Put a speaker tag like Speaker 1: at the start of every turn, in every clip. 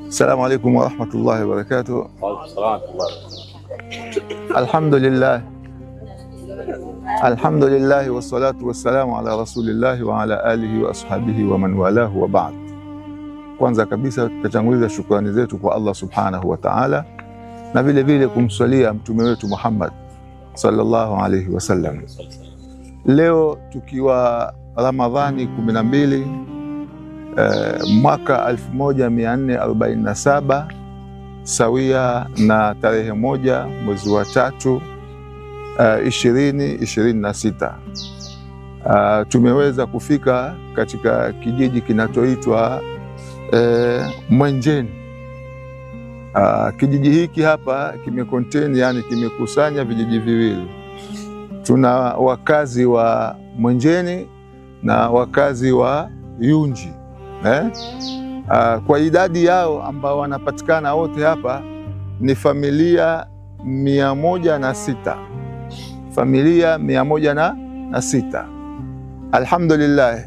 Speaker 1: Assalamu alaikum warahmatullahi wabarakatuh. Alhamdulillah wassalatu wassalamu ala rasulillahi wa ala alihi wa ashabihi wa man walahu wa ba'd. Kwanza kabisa tutatanguliza shukrani zetu kwa Allah subhanahu wa ta'ala na vile vile kumswalia mtume wetu Muhammad sallallahu alayhi wasallam. Leo tukiwa Ramadhani 12 mwaka 1447 sawia na tarehe 1 mwezi wa 3 2026, tumeweza kufika katika kijiji kinachoitwa Mwenjeni. Kijiji hiki hapa kimekusanya vijiji viwili. Tuna wakazi wa Mwenjeni na wakazi wa Yunji. Kwa idadi yao ambao wanapatikana wote hapa ni familia 106. Familia 106. Alhamdulillah,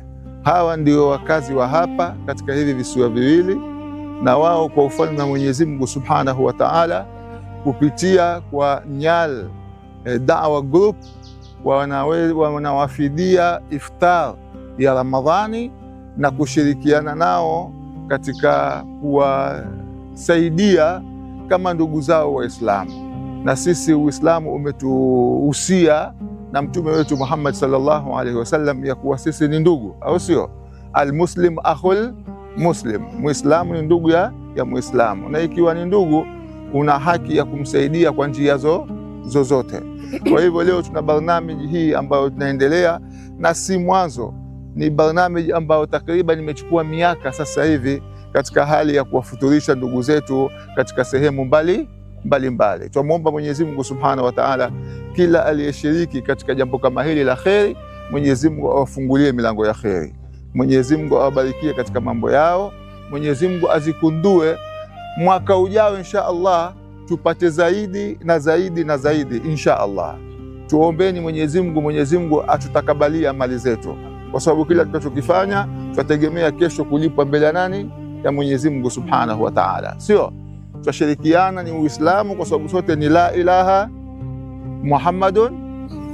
Speaker 1: hawa ndio wakazi wa hapa katika hivi visiwa viwili, na wao kwa ufalme wa Mwenyezi Mungu Subhanahu wa Ta'ala kupitia kwa Nyal Da'wa Group wanawafidia iftar ya Ramadhani na kushirikiana nao katika kuwasaidia kama ndugu zao Waislamu. Na sisi Uislamu umetuhusia na mtume wetu Muhammad sallallahu alaihi wasallam ya kuwa sisi ni ndugu, au sio? Almuslim akhul muslim, Muislamu ni ndugu ya Muislamu, na ikiwa ni ndugu una haki ya kumsaidia kwa njia zozote. Kwa hivyo leo tuna barnamiji hii ambayo tunaendelea, na si mwanzo, ni barnamiji ambayo takriban imechukua miaka sasa hivi katika hali ya kuwafuturisha ndugu zetu katika sehemu mbalimbali. Tunamuomba Mwenyezi Mungu Subhanahu wa Ta'ala kila aliyeshiriki katika jambo kama hili la kheri, Mwenyezi Mungu awafungulie milango ya kheri. Mwenyezi Mungu awabarikie katika mambo yao. Mwenyezi Mungu azikundue mwaka ujao insha Allah tupate zaidi na zaidi na zaidi insha Allah. Tuombeni Mwenyezi Mungu atutakabalia amali zetu, kwa sababu kila tunachokifanya tutategemea kesho kulipwa mbele ya nani? Ya Mwenyezi Mungu Subhanahu wa Ta'ala, sio? Tutashirikiana, ni Uislamu kwa sababu sote ni la ilaha Muhammadun,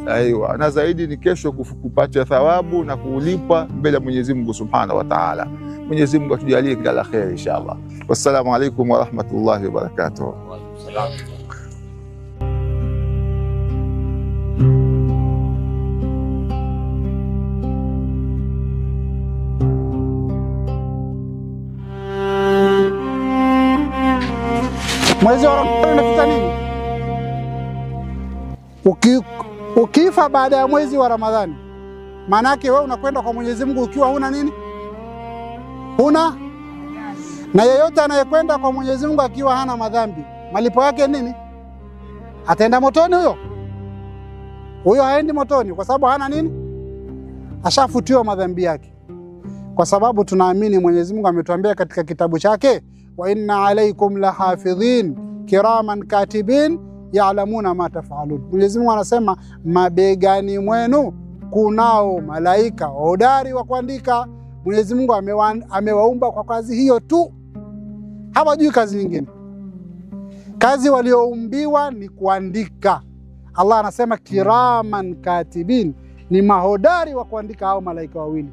Speaker 1: aiwa, na zaidi ni kesho kupata thawabu na kulipwa mbele ya Mwenyezi Mungu Subhanahu wa Ta'ala. Mwenyezi Mungu atujalie kila la kheri inshallah. Wassalamu alaikum wa rahmatullahi wa barakatuh.
Speaker 2: Mwezi wa Ramadhani unapita nini? Ukifa baada ya mwezi wa Ramadhani, maana yake wewe unakwenda kwa Mwenyezi Mungu ukiwa huna nini? Na yeyote anayekwenda kwa Mwenyezi Mungu akiwa hana madhambi, malipo yake nini? Ataenda motoni huyo? Huyo haendi motoni kwa sababu hana nini? Ashafutiwa madhambi yake. Kwa sababu tunaamini Mwenyezi Mungu ametuambia katika kitabu chake, wa inna alaykum lahafidhin kiraman katibin ya'lamuna ma taf'alun. Mwenyezi Mungu anasema mabegani mwenu kunao malaika hodari wa kuandika. Mwenyezi Mungu amewaumba kwa kazi hiyo tu, hawajui kazi nyingine. Kazi walioumbiwa ni kuandika. Allah anasema kiraman katibin, ni mahodari wa kuandika hao malaika wawili.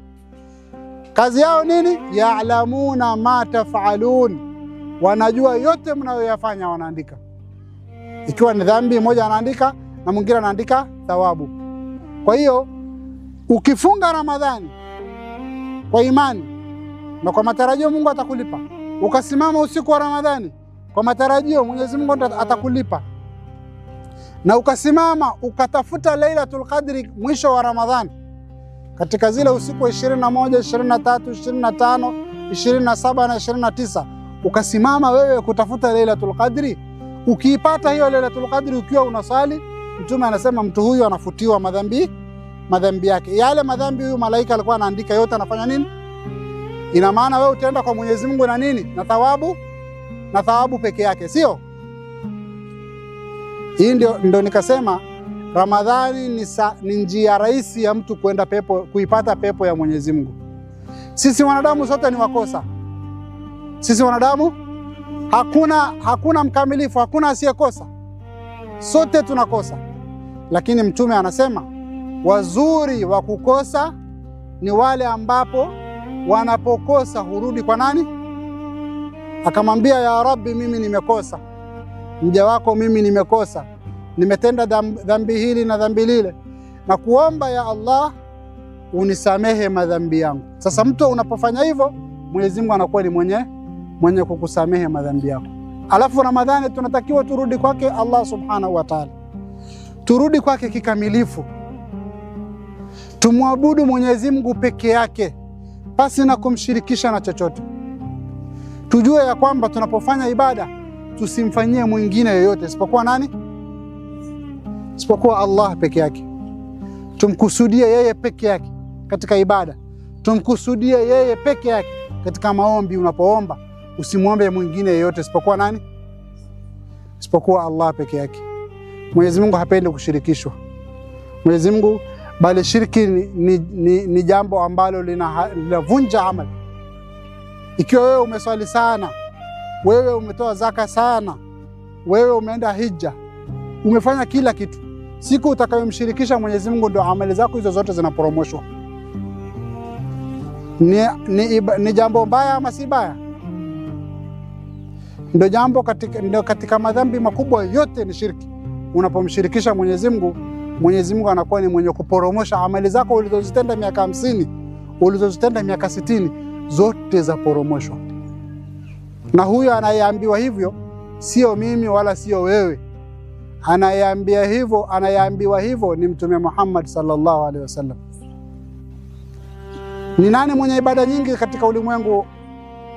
Speaker 2: Kazi yao nini? Ya'lamuna ma taf'alun, wanajua yote mnayoyafanya, wanaandika. Ikiwa ni dhambi, mmoja anaandika na mwingine anaandika thawabu. Kwa hiyo ukifunga Ramadhani kwa imani na kwa matarajio Mungu atakulipa, ukasimama usiku wa Ramadhani kwa matarajio Mwenyezi Mungu atakulipa, na ukasimama ukatafuta Lailatul Qadri mwisho wa Ramadhani katika zile usiku wa 21, 23, 25, 27 na 29, ukasimama wewe kutafuta Lailatul Qadri, ukiipata hiyo Lailatul Qadri ukiwa unasali, Mtume anasema mtu huyu anafutiwa madhambi yake. Yale madhambi huyu malaika alikuwa anaandika yote, anafanya nini? Ina maana wewe utaenda kwa Mwenyezi Mungu na nini? Na thawabu peke yake, sio? Hii ndio nikasema Ramadhani ni njia rahisi ya mtu kuipata pepo ya Mwenyezi Mungu. Sisi wanadamu sote ni wakosa. Sisi wanadamu Hakuna mkamilifu, hakuna asiyekosa, sote tunakosa. Lakini Mtume anasema wazuri wa kukosa ni wale ambapo wanapokosa hurudi kwa nani? Akamwambia, ya Rabbi, mimi nimekosa, mja wako mimi nimekosa, nimetenda dhambi hili na dhambi lile, na kuomba ya Allah unisamehe madhambi yangu. Sasa mtu unapofanya hivyo, Mwenyezi Mungu anakuwa ni mwenye kukusamehe madhambi yako. Alafu Ramadhani tunatakiwa turudi kwake Allah subhanahu wa ta'ala, turudi kwake kikamilifu, tumwabudu Mwenyezi Mungu peke yake pasi na kumshirikisha na chochote. Tujue ya kwamba tunapofanya ibada tusimfanyie mwingine yoyote isipokuwa nani? Isipokuwa Allah peke yake. Tumkusudie yeye peke yake katika ibada, tumkusudie yeye peke yake katika maombi. Unapoomba usimwombe mwingine yoyote isipokuwa nani? Isipokuwa Allah peke yake. Mwenyezi Mungu hapendi kushirikishwa. Mwenyezi Mungu, bali shirki ni jambo ambalo linavunja amali. Ikiwa wewe umeswali sana, wewe umetoa zaka sana, wewe umeenda hija, umefanya kila kitu, siku utakayomshirikisha Mwenyezi Mungu ndio amali zako hizo zote zinaporomoshwa. Ni jambo mbaya ama si baya? Ndio katika madhambi makubwa yote ni shirki. Unapomshirikisha Mwenyezi Mungu, Mwenyezi Mungu anakuwa ni mwenye kuporomosha amali zako ulizozitenda miaka 50, ulizozitenda miaka 60, zote za poromoshwa. Na huyo anayeambiwa hivyo sio mimi wala sio wewe. Anayeambiwa hivyo ni Mtume Muhammad sallallahu alaihi wasallam. Ni nani mwenye ibada nyingi katika ulimwengu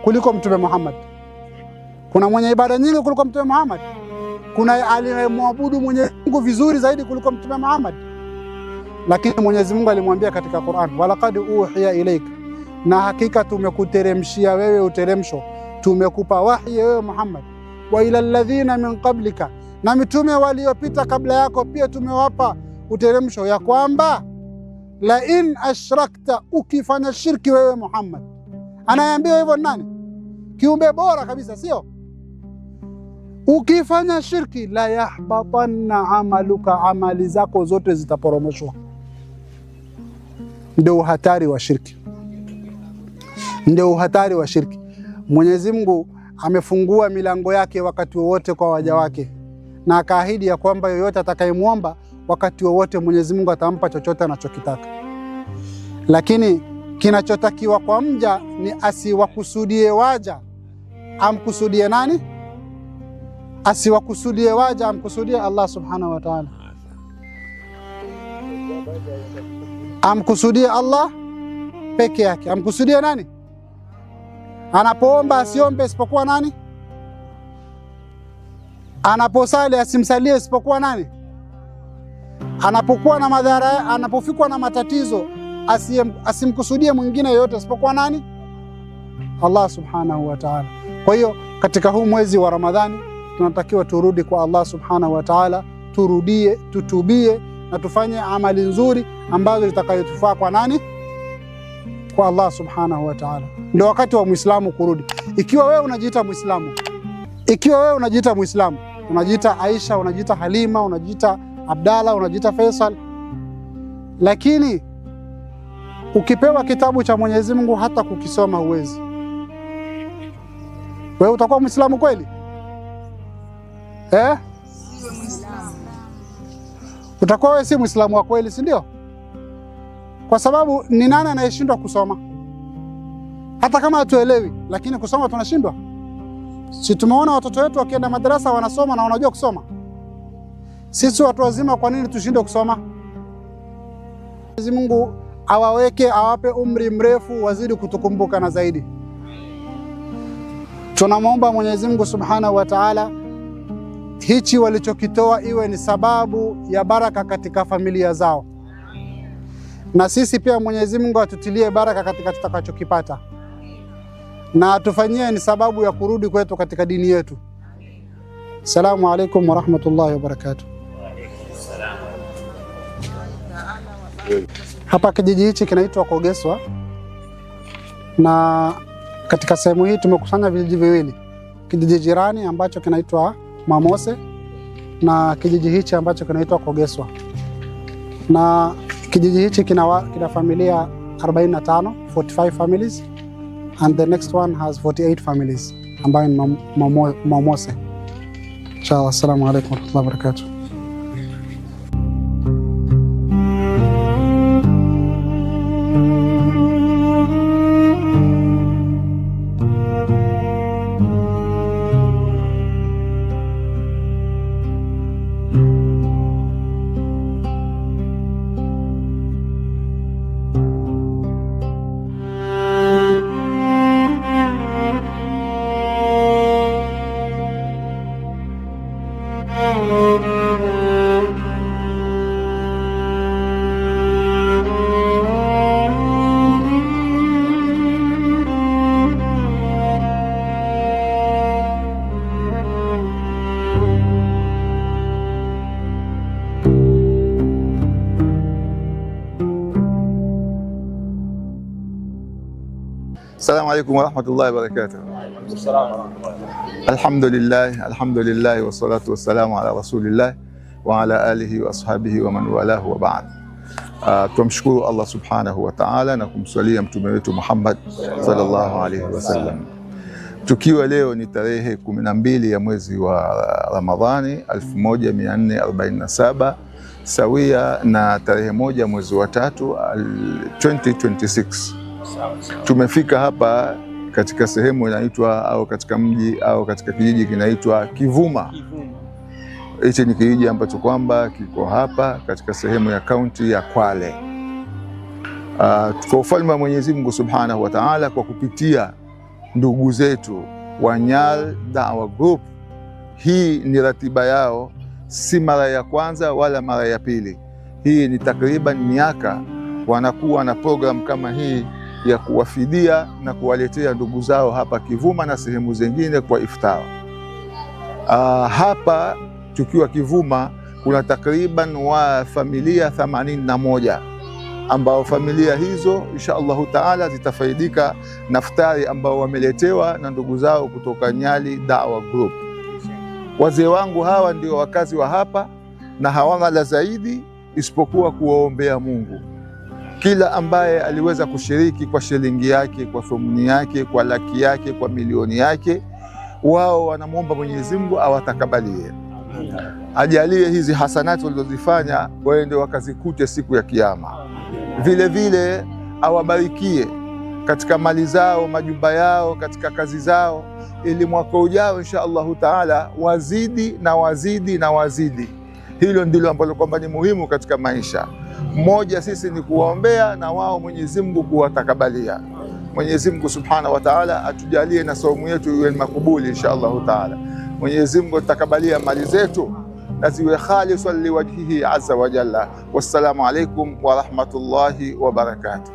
Speaker 2: kuliko Mtume Muhammad? Kuna mwenye ibada nyingi kuliko Mtume Muhammad? Kuna aliyemwabudu Mwenyezi Mungu vizuri zaidi kuliko Mtume Muhammad? Lakini Mwenyezi Mungu alimwambia katika Qur'an, walaqad uhiya ilayka, na hakika tumekuteremshia wewe uteremsho, tumekupa wahi wewe Muhammad, wa ila alladhina min qablika, na mitume waliopita kabla yako pia tumewapa uteremsho ya kwamba la in ashrakta, ukifanya shirki wewe Muhammad. Anayeambiwa hivyo nani? Kiumbe bora kabisa, sio? Ukifanya shirki la yahbatanna amaluka, amali zako zote zitaporomoshwa. Ndio uhatari wa shirki, ndio uhatari wa shirki. Mwenyezi Mungu amefungua milango yake wakati wowote kwa waja wake, na akaahidi ya kwamba yoyote atakayemwomba wakati wowote Mwenyezi Mungu atampa chochote anachokitaka. Lakini kinachotakiwa kwa mja ni asiwakusudie waja, amkusudie nani? Asiwakusudie waja, amkusudie Allah subhanahu wa ta'ala. Amkusudie Allah peke yake. Amkusudie nani? Anapoomba asiombe isipokuwa nani? Anaposali asimsalie isipokuwa nani? Anapokuwa na madhara, anapofikwa na matatizo asimkusudie mwingine yoyote isipokuwa nani? Allah subhanahu wa ta'ala. Kwa hiyo katika huu mwezi wa Ramadhani tunatakiwa turudi kwa Allah subhanahu wa ta'ala, turudie, tutubie na tufanye amali nzuri ambazo zitakayotufaa kwa nani? Kwa Allah subhanahu wa ta'ala. Ndio wakati wa Muislamu kurudi. Ikiwa wewe unajiita Muislamu, unajiita Aisha, unajiita Halima, unajiita Abdalla, unajiita Faisal, lakini ukipewa kitabu cha Mwenyezi Mungu hata kukisoma huwezi, wewe utakuwa Muislamu kweli? Utakuwa wewe si Muislamu wa kweli, si ndio? Kwa sababu ni nani anayeshindwa kusoma? Hata kama hatuelewi, lakini kusoma tunashindwa. Si tumeona watoto wetu wakienda madrasa wanasoma na wanajua kusoma? Sisi watu wazima kwa nini tushindwe kusoma? Mwenyezi Mungu awape umri mrefu, wazidi kutukumbuka na zaidi. Tunamwomba Mwenyezi Mungu subhanahu wa ta'ala hichi walichokitoa iwe ni sababu ya baraka katika familia zao, na sisi pia Mwenyezi Mungu atutilie baraka katika tutakachokipata, na atufanyie ni sababu ya kurudi kwetu katika dini yetu. Assalamu alaikum wa rahmatullahi wa barakatuh. Hapa kijiji hichi kinaitwa Kogeswa, na katika sehemu hii tumekusanya vijiji viwili. kijiji jirani ambacho kinaitwa Mamose na kijiji hichi ambacho kinaitwa Kogeswa, na kijiji hichi kina familia 45, 45 families, and the next one has 48 families ambayo ni Mamose. Inshallah. Assalamu alaykum wa rahmatullahi wa barakatuh.
Speaker 1: Assalamu alaikum warahmatullahi wabarakatuh. Alhamdulillah wassalatu wassalamu ala rasulillah wa ala alihi wa ashabihi wa man walahu wa ba'd. Tumshukuru Allah subhanahu wa ta'ala na kumswalia mtume wetu Muhammad sallallahu alaihi wasallam. Tukiwa leo ni tarehe 12 ya mwezi wa Ramadhani 1447 sawia na tarehe 1 mwezi wa 3 2026. Tumefika hapa katika sehemu inaitwa au katika mji au katika kijiji kinaitwa Kivuma. Hichi ni kijiji ambacho kwamba kiko hapa katika sehemu ya kaunti ya Kwale. Kwa ufalme wa Mwenyezi Mungu Subhanahu wa Ta'ala, kwa kupitia ndugu zetu wa Nyal Da'wa Group, hii ni ratiba yao, si mara ya kwanza wala mara ya pili. Hii ni takriban miaka wanakuwa na program kama hii ya kuwafidia na kuwaletea ndugu zao hapa Kivuma na sehemu zingine kwa iftar. Hapa tukiwa Kivuma kuna takriban wa familia 81 ambao familia hizo insha Allahu Taala zitafaidika na iftari ambao wameletewa na ndugu zao kutoka Nyali Da'wa Group. Wazee wangu hawa ndio wakazi wa hapa na hawana la zaidi isipokuwa kuwaombea Mungu. Kila ambaye aliweza kushiriki kwa shilingi yake, kwa thumuni yake, kwa laki yake, kwa milioni yake, wao wanamwomba Mwenyezi Mungu awatakabalie, ajalie hizi hasanati walizozifanya waende wakazikute siku ya Kiyama. Vile vile awabarikie katika mali zao, majumba yao, katika kazi zao, ili mwaka ujao insha Allahu Taala wazidi na wazidi na wazidi. Hilo ndilo ambalo kwamba ni muhimu katika maisha. Mmoja sisi ni kuwaombea na wao Mwenyezi Mungu kuwatakabalia. Mwenyezi Mungu Subhanahu wa Ta'ala atujalie na saumu yetu iwe makubuli insha Allahu Ta'ala. Mwenyezi Mungu atakabalia mali zetu na ziwe khalisan liwajhihi azza wa jalla. Wassalamu alaikum wa rahmatullahi wa barakatuh.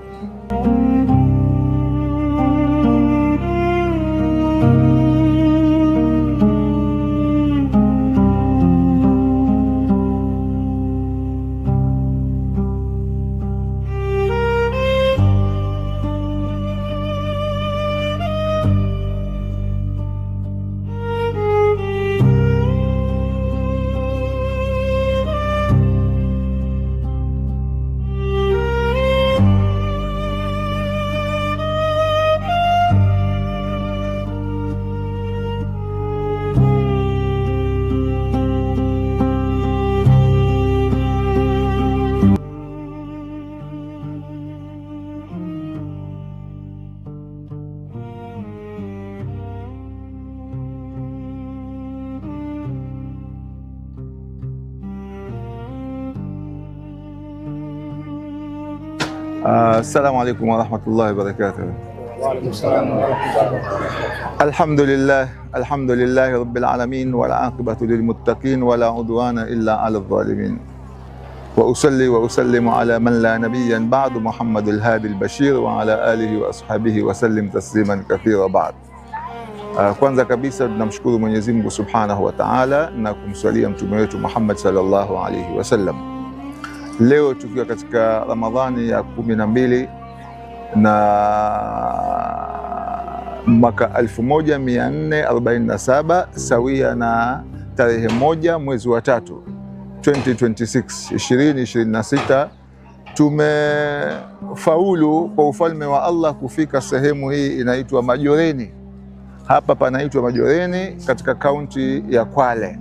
Speaker 1: Assalamu alaikum warahmatullahi wabarakatuh.
Speaker 2: Wa alaikum salam warahmatullahi wabarakatuh.
Speaker 1: Alhamdulillahi rabbil alamin wal aqibatu lil muttaqin wala udwana illa ala adh-dhalimin. Wa usalli wa usallimu ala man la nabiyyan ba'du Muhammadul hadi al-bashir wa ala alihi wa ashabihi wa sallim tasliman kathira ba'd. Kwanza kabisa tunamshukuru Mwenyezi Mungu Subhanahu wa Ta'ala na kumswalia mtume wetu Muhammad sallallahu alayhi wasallam. Leo tukiwa katika Ramadhani ya 12 na mwaka 1447 sawia na tarehe 1 mwezi wa 3 2026 2026, tumefaulu kwa ufalme wa Allah kufika sehemu hii inaitwa Majoreni. Hapa panaitwa Majoreni katika kaunti ya Kwale.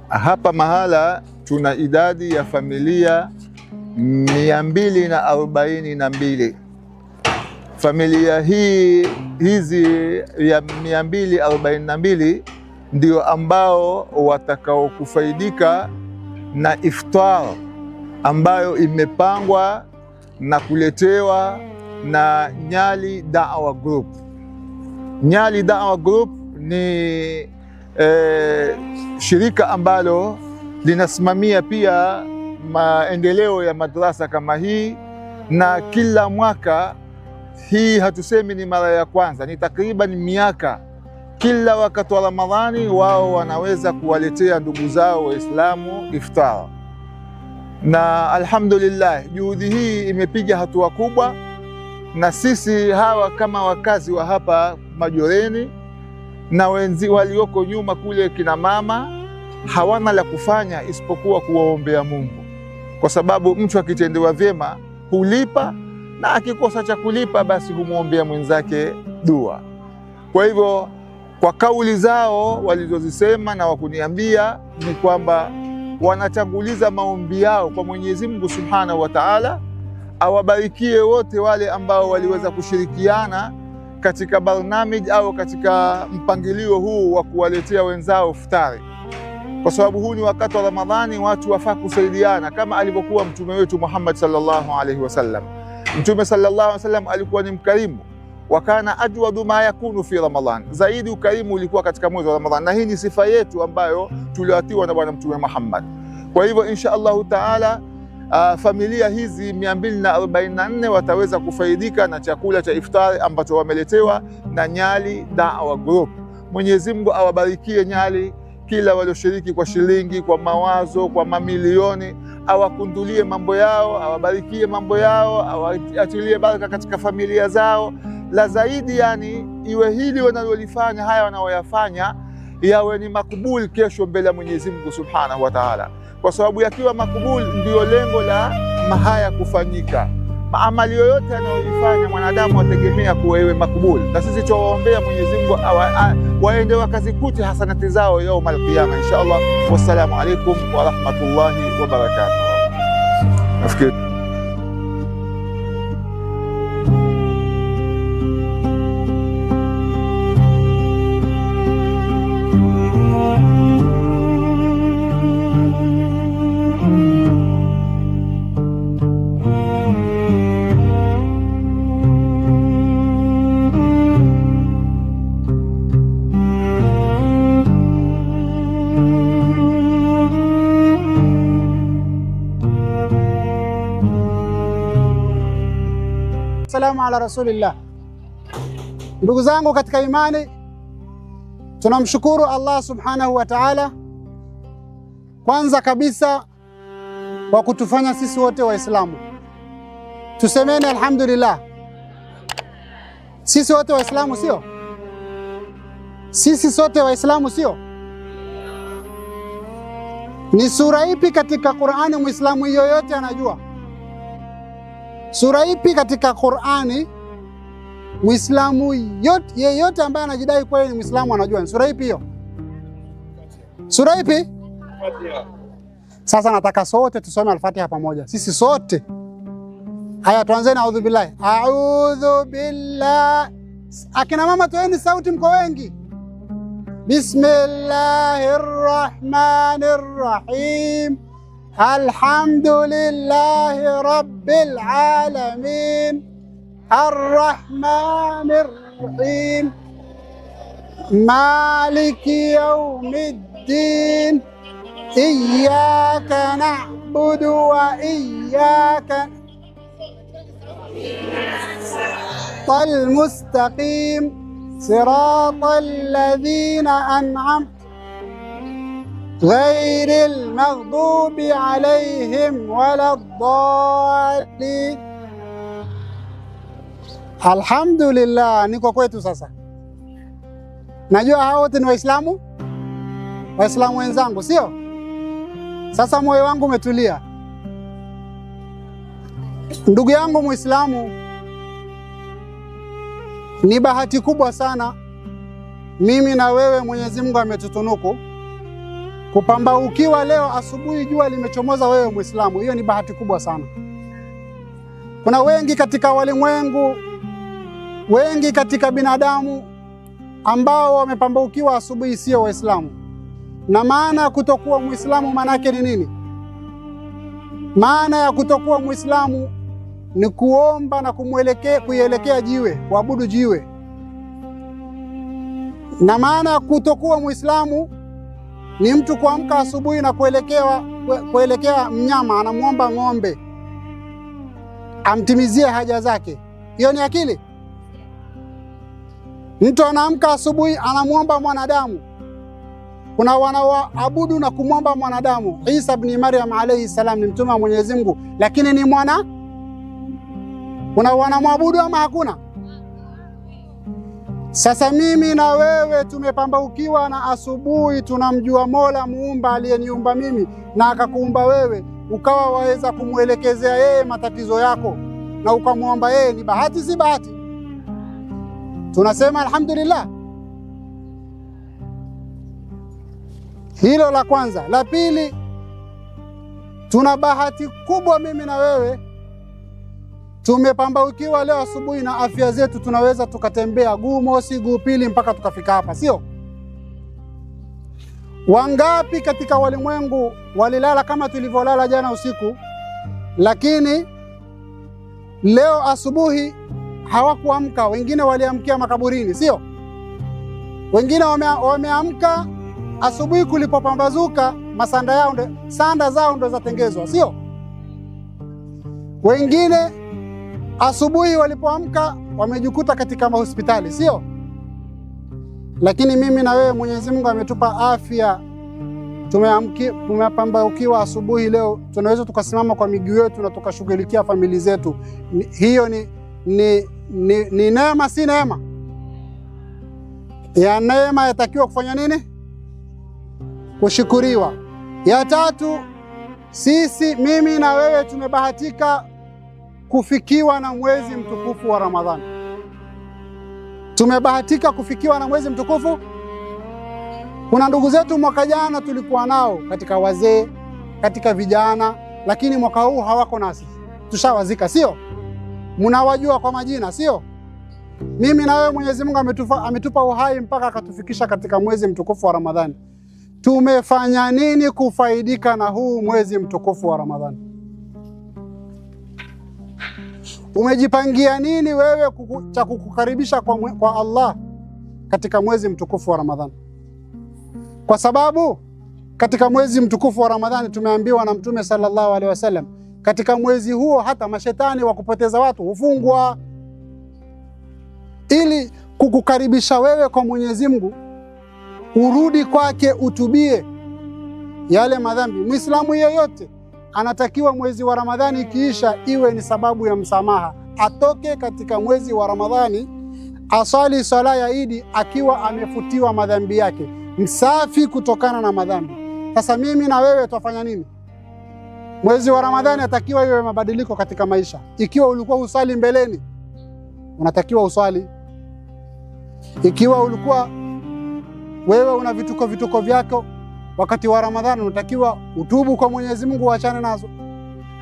Speaker 1: Hapa mahala tuna idadi ya familia 242. Familia hizi ya 242 ndio ambao watakao kufaidika na iftar ambayo imepangwa na kuletewa na Nyali Da'wa Group. Nyali Da'wa Group ni shirika ambalo linasimamia pia maendeleo ya madrasa kama hii, na kila mwaka, hii hatusemi ni mara ya kwanza, ni takriban miaka, kila wakati wa Ramadhani wao wanaweza kuwaletea ndugu zao Waislamu iftar, na alhamdulillah juhudi hii imepiga hatua kubwa, na sisi hawa kama wakazi wa hapa Majoreni na wenzi walioko nyuma kule, kina mama hawana la kufanya isipokuwa kuwaombea Mungu, kwa sababu mtu akitendewa vyema hulipa, na akikosa cha kulipa basi humwombea mwenzake dua. Kwa hivyo kwa kauli zao walizozisema na wakuniambia ni kwamba wanatanguliza maombi yao kwa Mwenyezi Mungu Subhanahu wa Ta'ala, awabarikie wote wale ambao waliweza kushirikiana katika barnamij au katika mpangilio huu wa kuwaletea wenzao iftari, kwa sababu huu ni wakati wa Ramadhani, watu wafaa kusaidiana kama alivyokuwa mtume wetu Muhammad sallallahu alaihi wasallam. Mtume sallallahu alaihi wasallam alikuwa ni mkarimu, wakana ajwadu ma yakunu fi Ramadhan, zaidi ukarimu ulikuwa katika mwezi wa Ramadhan, na hii ni sifa yetu ambayo tuliwatiwa na bwana mtume Muhammad. Kwa hivyo insha Allahu taala familia hizi 244 wataweza kufaidika na chakula cha iftari ambacho wameletewa na Nyali Da'wa Group. Mwenyezi Mungu awabarikie Nyali, kila walioshiriki kwa shilingi, kwa mawazo, kwa mamilioni, awakundulie mambo yao, awabarikie mambo yao, awatilie baraka katika familia zao. La zaidi, yani iwe hili wanalolifanya, haya wanaoyafanya yawe ni makubul kesho mbele ya Mwenyezi Mungu Subhanahu wa Ta'ala, kwa sababu yakiwa makubul ndio lengo la haya kufanyika. Maamali yoyote anayoifanya mwanadamu ategemea kuwa iwe makubul, na sisi tuwaombea Mwenyezi Mungu waende wakazikute hasanati zao yaumul qiyama insha Allah. Wassalamu alaikum wa rahmatullahi wa barakatuh. Nafikiri
Speaker 2: Salamu ala rasulillah. Ndugu zangu katika imani, tunamshukuru Allah subhanahu wa ta'ala kwanza kabisa kwa kutufanya sisi wote Waislamu. Tusemeni alhamdulillah. Sisi wote Waislamu sio? Sisi sote Waislamu sio? Ni sura ipi katika Qur'ani Muislamu yoyote anajua? Sura ipi katika Qur'ani Muislamu yeyote ambaye anajidai kwa ni Muislamu anajua? Ni sura ipi hiyo? Sura ipi? Sasa nataka sote tusome Al-Fatiha pamoja. Sisi sote. Haya, tuanze na a'udhu billahi. A'udhu billahi. Akina mama toeni sauti, mko wengi. Bismillahirrahmanirrahim. Alhamdulillahi rabbil alamin. Arrahmanir rahim. Maliki yawmiddin. Iyyaka na'budu wa iyyaka المستقيم صراط الذين أنعمت غير المغضوب عليهم ولا الضالين Alhamdulillah, niko kwetu sasa. Najua hao wote ni Waislamu, Waislamu wenzangu, sio? Sasa moyo wangu umetulia. Ndugu yangu Muislamu, ni bahati kubwa sana mimi na wewe Mwenyezi Mungu ametutunuku kupambaukiwa leo asubuhi jua limechomoza, wewe Muislamu. Hiyo ni bahati kubwa sana. Kuna wengi katika walimwengu, wengi katika binadamu ambao wamepambaukiwa asubuhi, sio Waislamu. Na maana ya kutokuwa Muislamu maana yake ni nini? Maana ya kutokuwa Muislamu ni kuomba na kuielekea jiwe, kuabudu jiwe. Na maana ya kutokuwa Muislamu ni mtu kuamka asubuhi na kuelekea mnyama, anamuomba ng'ombe amtimizie haja zake. Hiyo ni akili? Mtu anaamka asubuhi anamuomba mwanadamu. Kuna wanaoabudu na kumwomba mwanadamu. Isa ibn Maryam alayhi salam ni mtume wa Mwenyezi Mungu, lakini ni mwana. Kuna wanamwabudu ama hakuna? Sasa mimi na wewe tumepambaukiwa na asubuhi, tunamjua Mola muumba aliyeniumba mimi na akakuumba wewe, ukawa waweza kumwelekezea yeye matatizo yako na ukamwomba yeye. Ni bahati, si bahati? Tunasema alhamdulillah. Hilo la kwanza. La pili, tuna bahati kubwa mimi na wewe tumepambaukiwa leo asubuhi na afya zetu, tunaweza tukatembea guu mosi guu pili mpaka tukafika hapa, sio? Wangapi katika walimwengu walilala kama tulivyolala jana usiku, lakini leo asubuhi hawakuamka. Wengine waliamkia makaburini, sio? Wengine wameamka asubuhi kulipopambazuka, sanda zao ndo zatengezwa, sio? Wengine asubuhi walipoamka wamejikuta katika mahospitali, sio? Lakini mimi na wewe Mwenyezi Mungu ametupa afya, tumepambaukiwa asubuhi leo, tunaweza tukasimama kwa miguu yetu na tukashughulikia familia zetu. Hiyo ni neema, si neema? Ya neema yatakiwa kufanya nini? Kushukuriwa. Ya tatu, mimi na wewe tumebahatika kufikiwa na mwezi mtukufu wa Ramadhani. Tumebahatika kufikiwa na mwezi mtukufu. Kuna ndugu zetu mwaka jana tulikuwa nao katika wazee, katika vijana, lakini mwaka huu hawako nasi, tushawazika, sio? Mnawajua kwa majina, sio? Mimi na wewe Mwenyezi Mungu ametupa uhai mpaka akatufikisha katika mwezi mtukufu wa Ramadhani. Tumefanya nini kufaidika na huu mwezi mtukufu wa Ramadhani? Umejipangia nini wewe cha kukukaribisha kwa Allah katika mwezi mtukufu wa Ramadhani? Kwa sababu katika mwezi mtukufu wa Ramadhani tumeambiwa na Mtume sallallahu alaihi wasallam, katika mwezi huo hata mashetani wa kupoteza watu hufungwa, ili kukukaribisha wewe kwa Mwenyezi Mungu, urudi kwake, utubie yale madhambi. Muislamu yeyote anatakiwa mwezi wa Ramadhani ikiisha iwe ni sababu ya msamaha, atoke katika mwezi wa Ramadhani asali swala ya Idi akiwa amefutiwa madhambi yake, msafi kutokana na madhambi. Sasa mimi na wewe tutafanya nini? Mwezi wa Ramadhani atakiwa iwe mabadiliko katika maisha. Ikiwa ulikuwa usali mbeleni, unatakiwa usali. Ikiwa ulikuwa wewe una vituko vyako wakati wa Ramadhani, unatakiwa utubu kwa Mwenyezi Mungu, uachane nazo.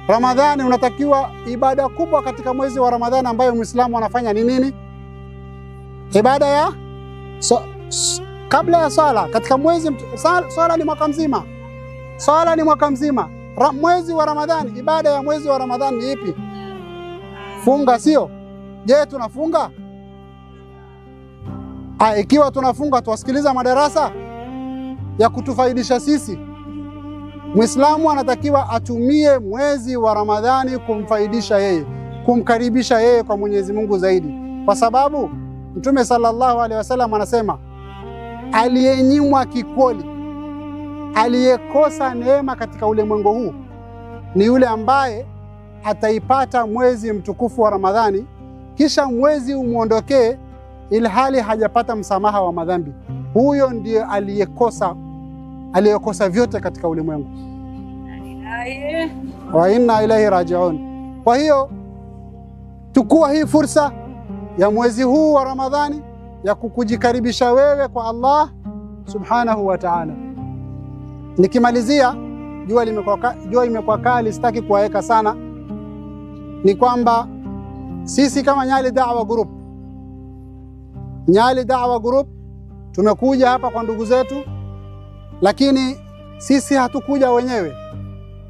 Speaker 2: Ramadhani unatakiwa ibada kubwa katika mwezi wa Ramadhani ambayo Muislamu anafanya ni nini? Ibada ya kabla ya swala. Katika mwezi swala ni mwaka mzima. Swala ni mwaka mzima. Mwezi wa Ramadhani, ibada ya mwezi wa Ramadhani ni ipi? Funga, sio? Je, tunafunga? Ikiwa tunafunga, tuwasikiliza madarasa ya kutufaidisha sisi. Muislamu anatakiwa atumie mwezi wa Ramadhani kumfaidisha yeye, kumkaribisha yeye kwa Mwenyezi Mungu zaidi, kwa sababu Mtume sallallahu alaihi wasallam anasema, aliyenyimwa kikoli, aliyekosa neema katika ulimwengu huu ni yule ambaye ataipata mwezi mtukufu wa Ramadhani kisha mwezi umuondokee ili hali hajapata msamaha wa madhambi, huyo ndiye aliyekosa vyote katika ulimwengu. Wa inna ilaihi rajiun. Kwa hiyo tukua hii fursa ya mwezi huu wa Ramadhani ya kukujikaribisha wewe kwa Allah subhanahu wa ta'ala. Nikimalizia, jua imekuwa kali, sitaki kuwaweka sana, ni kwamba sisi kama Nyali Da'wa Group tumekuja hapa kwa ndugu zetu, lakini sisi hatukuja wenyewe.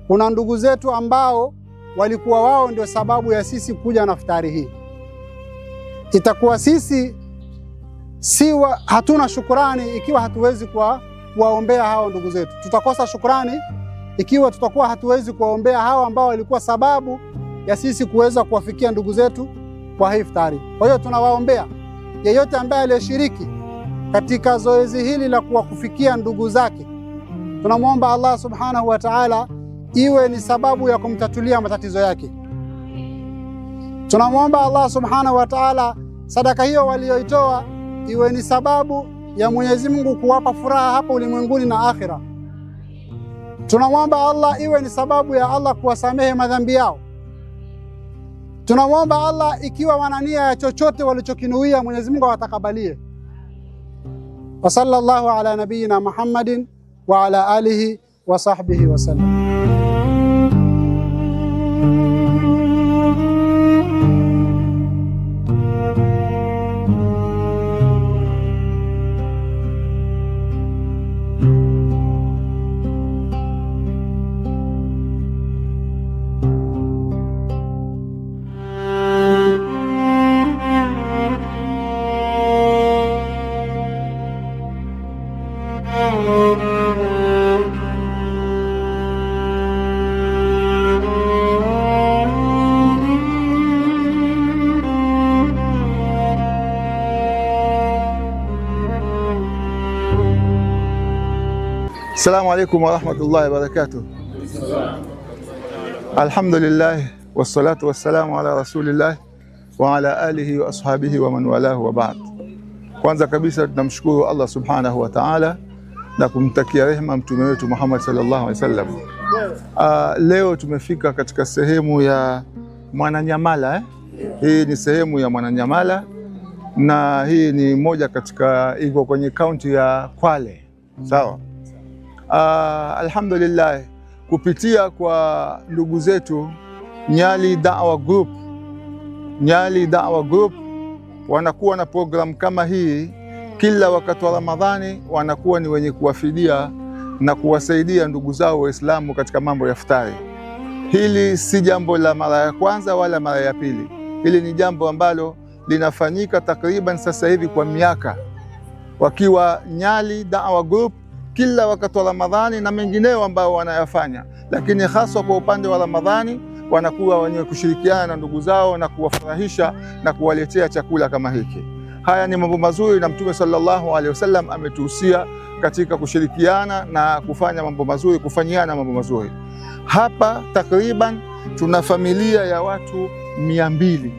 Speaker 2: Kuna ndugu zetu ambao walikuwa wao ndio sababu ya sisi kuja na iftari hii. Itakuwa sisi hatuna shukrani ikiwa hatuwezi kuwaombea hao ndugu zetu. Tutakosa shukrani ikiwa tutakuwa hatuwezi kuwaombea hao ambao walikuwa sababu ya sisi kuweza kuwafikia ndugu zetu kwa hii iftari. Kwa hiyo tunawaombea yeyote ambaye aliyeshiriki katika zoezi hili la kuwafikia ndugu zake. Tunamwomba Allah subhanahu wa ta'ala iwe ni sababu ya kumtatulia matatizo yake. Tunamwomba Allah subhanahu wa ta'ala sadaka hiyo walioitoa iwe ni sababu ya Mwenyezi Mungu kuwapa furaha hapa ulimwenguni na akhira. Tunamwomba Allah iwe ni sababu ya Allah kuwasamehe madhambi yao. Tunamwomba Allah ikiwa wana nia ya chochote walichokinuia, Mwenyezi Mungu awatakabalie. Wa sallallahu ala nabiyyina Muhammadin wa ala alihi wa sahbihi wa sallam.
Speaker 1: Assalamu alaikum wa rahmatullahi wa barakatuh. Alhamdulillah wassalatu wassalamu ala rasulillah wa ala alihi wa ashabihi wa man walahu wa ba'd. Kwanza kabisa tunamshukuru Allah subhanahu wa ta'ala na kumtakia rehema mtume wetu Muhammad sallallahu alaihi wasallam. Leo tumefika katika sehemu ya Mwananyamala. Hii ni sehemu ya Mwananyamala na hii ni moja katika iko kwenye kaunti ya Kwale. Sawa. Alhamdulillah, kupitia kwa ndugu zetu Nyali Da'wa Group wanakuwa na program kama hii kila wakati wa Ramadhani, wanakuwa ni wenye kuwafidia na kuwasaidia ndugu zao Waislamu katika mambo ya iftari. Hili si jambo la mara ya kwanza wala mara ya pili. Hili ni jambo ambalo linafanyika takriban sasa hivi kwa miaka, wakiwa Nyali Da'wa Group kila wakati wa Ramadhani na mengineo ambao wanayafanya, lakini hasa kwa upande wa Ramadhani wanakuwa wenye kushirikiana na ndugu zao na kuwafurahisha na kuwaletea chakula kama hiki. Haya ni mambo mazuri na Mtume sallallahu alaihi wasallam ametuhusia katika kushirikiana na kufanya mambo mazuri, kufanyiana mambo mazuri. Hapa takriban tuna familia ya watu 200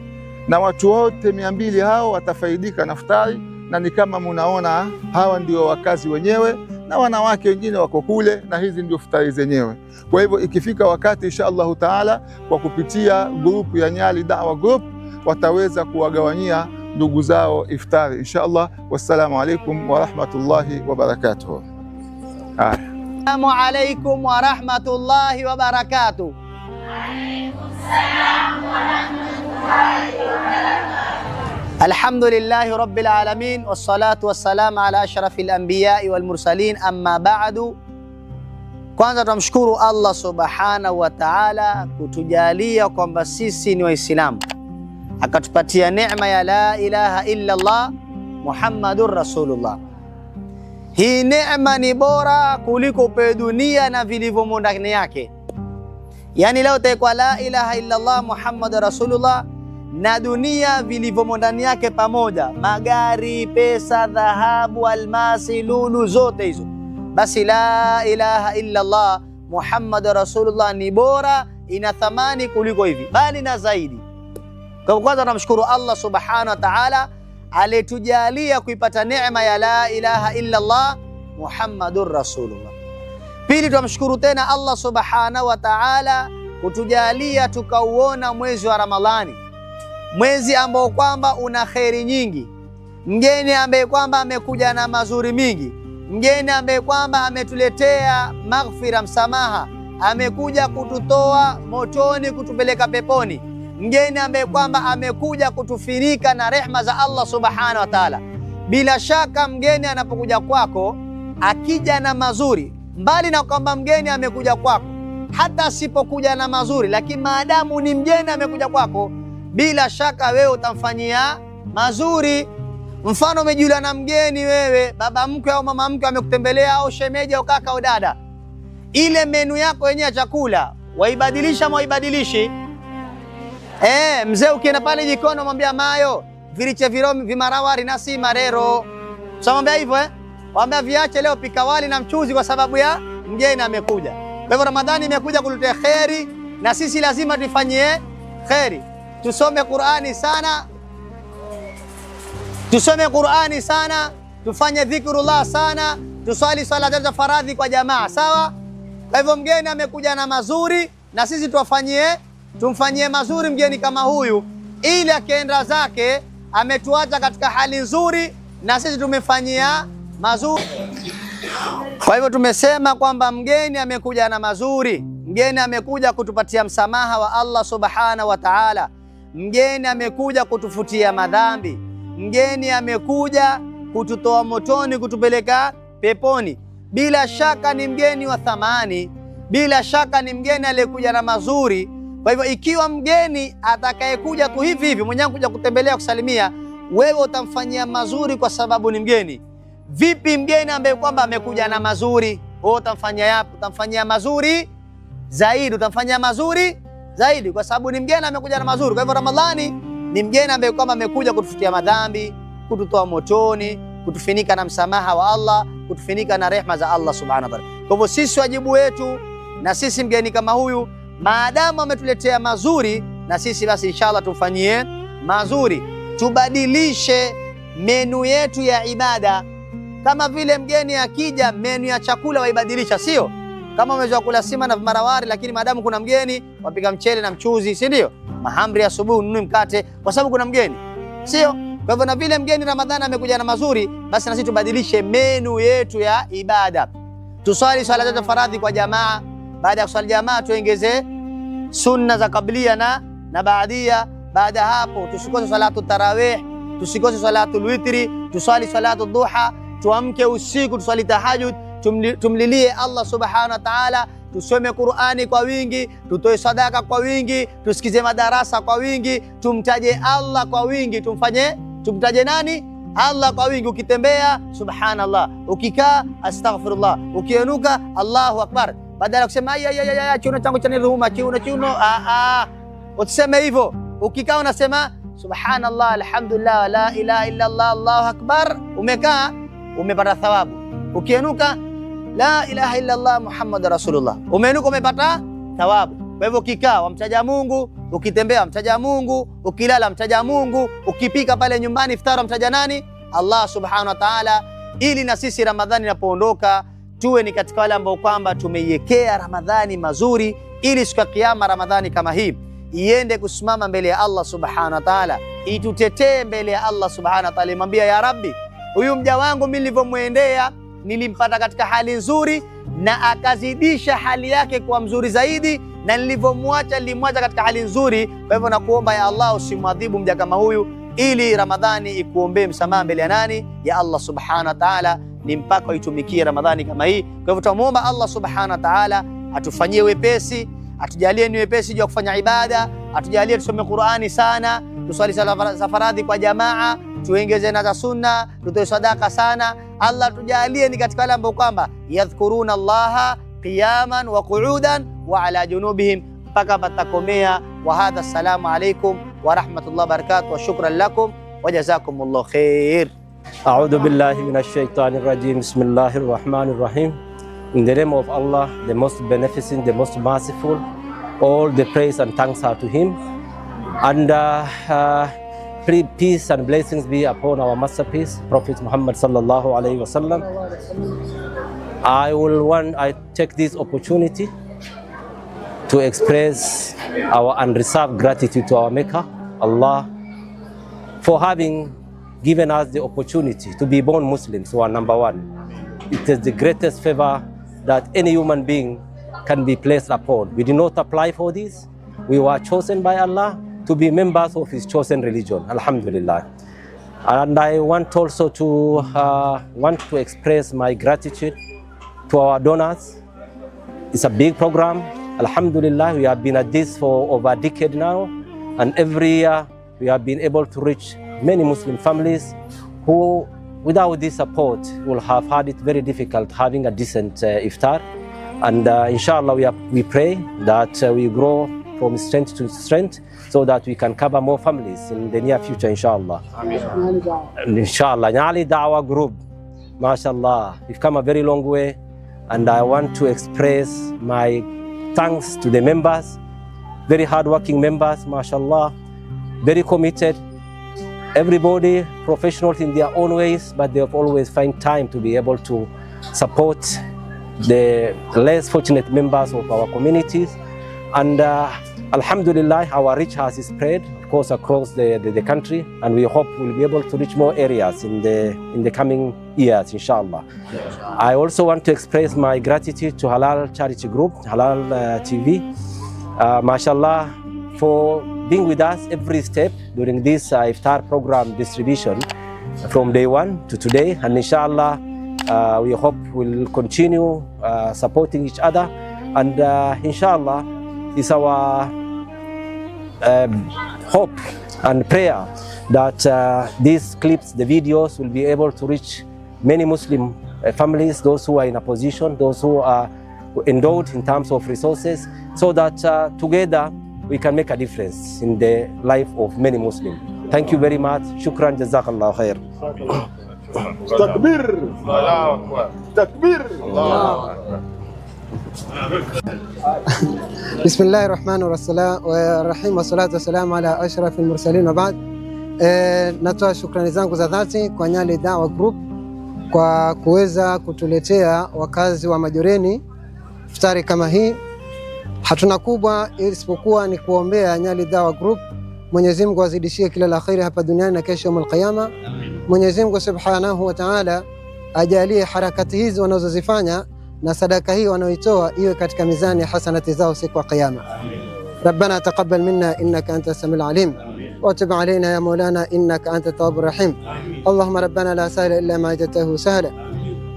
Speaker 1: na watu wote 200 hao watafaidika na iftari, na ni kama munaona hawa ndio wakazi wenyewe na wanawake wengine wako kule, na hizi ndio iftari zenyewe. Kwa hivyo ikifika wakati insha Allahu taala, kwa kupitia grupu ya Nyali Da'wa Group wataweza kuwagawanyia ndugu zao iftari insha Allah. Wassalamu alaikum wa rahmatullahi wa barakatuh.
Speaker 3: Assalamu alaikum wa rahmatullahi wa barakatuh. Alhamdulillahi rabbil alamin wassalatu wassalamu ala ashrafil anbiya'i wal mursalin, amma ba'du. Kwanza tunamshukuru Allah subhanahu wa ta'ala kutujalia kwamba sisi ni Waislamu, akatupatia neema ya la ilaha illa Allah Muhammadur Rasulullah. Hii neema ni bora kuliko upewe dunia na vilivyomo ndani yake. Yani leo utaikuwa la ilaha illa Allah Muhammadur Rasulullah na dunia vilivyomo ndani yake pamoja, magari, pesa, dhahabu, almasi, lulu, zote hizo, basi la ilaha illa Allah Muhammadur Rasulullah ni bora, ina thamani kuliko hivi, bali na zaidi. Kwa kwanza tunamshukuru Allah subhanahu wa ta'ala alitujalia kuipata neema ya la ilaha illa Allah Muhammadur Rasulullah. Pili, tunamshukuru tena Allah subhanahu wa ta'ala kutujalia tukauona mwezi wa Ramadhani, mwezi ambao kwamba una kheri nyingi, mgeni ambaye kwamba amekuja na mazuri mingi, mgeni ambaye kwamba ametuletea maghfira, msamaha, amekuja kututoa motoni kutupeleka peponi, mgeni ambaye kwamba amekuja kutufinika na rehma za Allah subhanahu wa ta'ala. Bila shaka mgeni anapokuja kwako akija na mazuri, mbali na kwamba mgeni amekuja kwako, hata asipokuja na mazuri, lakini maadamu ni mgeni amekuja kwako, bila shaka wewe utamfanyia mazuri. Mfano, umejulia na mgeni wewe, baba mkwe au mama mkwe amekutembelea, au shemeji au kaka au dada, ile menu yako yenyewe ya chakula waibadilisha au waibadilishi? Mzee ukienda pale jikoni unamwambia mayo viliche viromi vimarawari nasi marero, unamwambia hivyo waambia viache leo, pika wali na mchuzi kwa sababu ya mgeni amekuja. Kwa hivyo Ramadhani imekuja kuletea kheri, na sisi lazima tuifanyie kheri. Tusome Qur'ani sana, tusome Qur'ani sana, tufanye dhikrullah sana, tuswali swala za faradhi kwa jamaa, sawa? Kwa hivyo mgeni amekuja na mazuri, na sisi tumfanyie mazuri mgeni kama huyu, ili akienda zake ametuacha katika hali nzuri, na sisi tumefanyia mazuri. Kwa hivyo tumesema kwamba mgeni amekuja na mazuri, mgeni amekuja kutupatia msamaha wa Allah subhanahu wa ta'ala, mgeni amekuja kutufutia madhambi, mgeni amekuja kututoa motoni kutupeleka peponi. Bila shaka ni mgeni wa thamani, bila shaka ni mgeni aliyekuja na mazuri. Kwa hivyo ikiwa mgeni atakayekuja tu hivi hivi, mwenyewe kuja kutembelea kusalimia, wewe utamfanyia mazuri kwa sababu ni mgeni. Vipi mgeni ambaye kwamba amekuja na mazuri, wewe utamfanyia yapi? Utamfanyia mazuri zaidi, utamfanyia mazuri zaidi kwa sababu ni mgeni amekuja na mazuri. Kwa hivyo Ramadhani ni mgeni ambaye kwamba amekuja kutufutia madhambi, kututoa motoni, kutufinika na msamaha wa Allah, kutufinika na rehma za Allah subhanahu wa ta'ala. Kwa hivyo sisi wajibu wetu, na sisi mgeni kama huyu maadamu ametuletea mazuri, na sisi basi inshallah tumfanyie mazuri. Tubadilishe menu yetu ya ibada. Kama vile mgeni akija, menu ya chakula waibadilisha, sio? Kama umezoea kula sima na marawari, lakini maadamu kuna mgeni wapika mchele na mchuzi, si ndio? Mahamri asubuhi ununue mkate kwa sababu kuna mgeni, sio? Kwa hivyo na vile mgeni Ramadhani amekuja na mazuri, basi na sisi tubadilishe menu yetu ya ibada. Tuswali swala za faradhi kwa jamaa, baada ya kuswali jamaa tuongeze sunna za kablia na baadia. Baada hapo tusikose salatu tarawih, tusikose salatu witri, tuswali salatu duha, tuamke usiku tuswali tahajjud, tumlilie Allah subhanahu wa ta'ala, tusome Qur'ani kwa wingi, tutoe sadaka kwa wingi, tusikize madarasa kwa wingi, tumtaje Allah kwa wingi. Tumtaje nani? Allah kwa wingi. Ukitembea subhanallah, ukikaa astaghfirullah, ukienuka Allahu akbar. Badala kusema ya chuno changu cha niruma chuno, usiseme hivyo. Ukikaa unasema subhanallah, alhamdulillah, la ilaha illa Allah, Allahu akbar. Umekaa umepata thawabu. Ukienuka la ilaha illa Allah Muhammadur Rasulullah, umeinuka umepata thawabu. Kwa hivyo ukikaa wamtaja Mungu, ukitembea mtaja Mungu, ukilala mtaja Mungu, ukipika pale nyumbani iftara mtaja nani? Allah subhanahu wa ta'ala, ili na sisi Ramadhani inapoondoka tuwe ni katika wale ambao kwamba tumeiwekea Ramadhani mazuri, ili siku ya kiyama Ramadhani kama hii iende kusimama mbele ya Allah subhanahu wa ta'ala, itutetee mbele ya Allah subhanahu wa ta'ala, imwambia ya Rabbi, huyu mja wangu mimi nilivyomwendea nilimpata katika hali nzuri, na akazidisha hali yake kuwa mzuri zaidi, na nilivyomwacha nilimwacha katika hali nzuri. Kwa hivyo nakuomba ya Allah usimwadhibu mja kama huyu, ili Ramadhani ikuombee msamaha mbele ya nani? Ya Allah subhanahu wa ta'ala, ni mpaka itumikie Ramadhani kama hii. Kwa hivyo tumuomba Allah subhanahu wa ta'ala atufanyie wepesi, atujalie ni wepesi juu ya kufanya ibada, atujalie tusome Qur'ani sana, tuswali sala za faradhi kwa jamaa, tuongeze na za sunna, tutoe sadaka sana. Allah tujalie ni katika wale ambao kwamba yadhkuruna Allaha qiyaman wa qu'udan wa ala junubihim, mpaka patakomea. Wa hadha, assalamu alaikum wa rahmatullahi wa barakatuh, wa shukran lakum wa jazakumullahu khair.
Speaker 4: A'udhu billahi minash shaitanir rajim. Bismillahir rahmanir rahim. In the name of Allah, the most beneficent, the most merciful, all the praise and thanks are to Him. And peace and blessings be upon our masterpiece, Prophet Muhammad sallallahu alaihi wasallam. I take this opportunity to express our unreserved gratitude to our Maker, Allah, for having given us the opportunity to be born Muslims, who are number one. It is the greatest favor that any human being can be placed upon. We did not apply for this. We were chosen by Allah to be members of His chosen religion, Alhamdulillah. And I want also to express my gratitude to our donors. It's a big program. Alhamdulillah, we have been at this for over a decade now, and every year we have been able to reach many Muslim families who, without this support, will have had it very difficult having a decent iftar. And inshallah, we pray that we grow from strength to strength so that we can cover more families in the near future, inshallah. And inshallah, Nyali Dawah Group, mashallah, we've come a very long way, and I want to express my thanks to the members, very hardworking members, mashallah, very committed. Everybody professionals in their own ways, but they have always find time to be able to support the less fortunate members of our communities. And alhamdulillah, our reach has spread, of course, across the country, and we hope we'll be able to reach more areas in the coming years, inshallah. I also want to express my gratitude to Halal Charity Group, Halal TV, mashallah, for being with us every step during this iftar program distribution from day one to today, and inshallah we hope we'll continue supporting each other, and inshallah it's our hope and prayer that these clips, the videos, will be able to reach many Muslim families, those who are in a position, those who are endowed in terms of resources, so that together we can make a difference in the life of many Muslims. Thank you very much. Shukran, jazakallah khair.
Speaker 1: Takbir! Allahu Akbar! Takbir! Allahu Akbar!
Speaker 5: Bismillahir Rahmanir Rahim, wassalatu wassalamu ala ashrafil mursalin wa ba'd. Natoa shukrani zangu za dhati kwa Nyali Dawah Group kwa kuweza kutuletea wakazi wa Majoreni iftari kama hii. Hatuna kubwa isipokuwa ni kuombea Nyali Dawah Group. Mwenyezi Mungu azidishie kila la kheri hapa duniani na kesho yaumul qiyama. Mwenyezi Mungu Subhanahu wa Ta'ala ajalie harakati hizi wanazozifanya na sadaka hii wanaoitoa iwe katika mizani ya hasanati zao siku ya kiyama. Rabbana taqabbal minna innaka antas samiul alim wa tub alayna ya maulana innaka antat tawwabur rahim. Allahumma rabbana la sahla illa ma ja'altahu sahla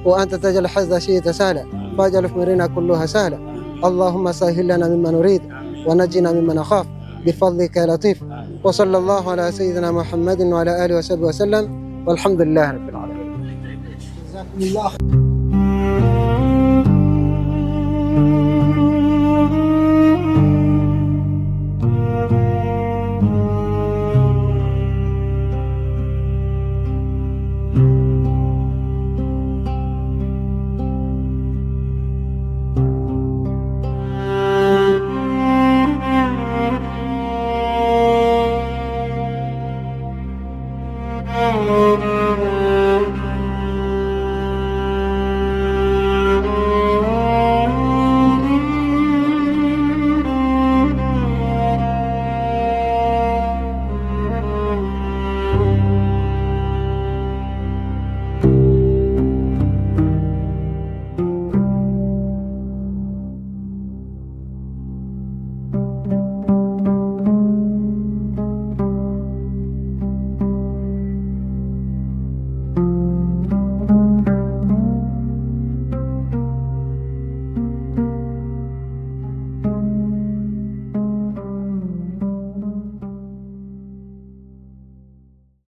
Speaker 5: wa anta taj'al hazza shay'an sahla faj'al umurina kullaha sahla. Allahumma sahhil lana mimma nurid wa najjina mimma nakhaf bifadlika ya latif. Wa sallallahu ala sayyidina Muhammadin wa ala alihi wa sahbihi wa sallam walhamdulillahi rabbil alamin. Jazakumullah.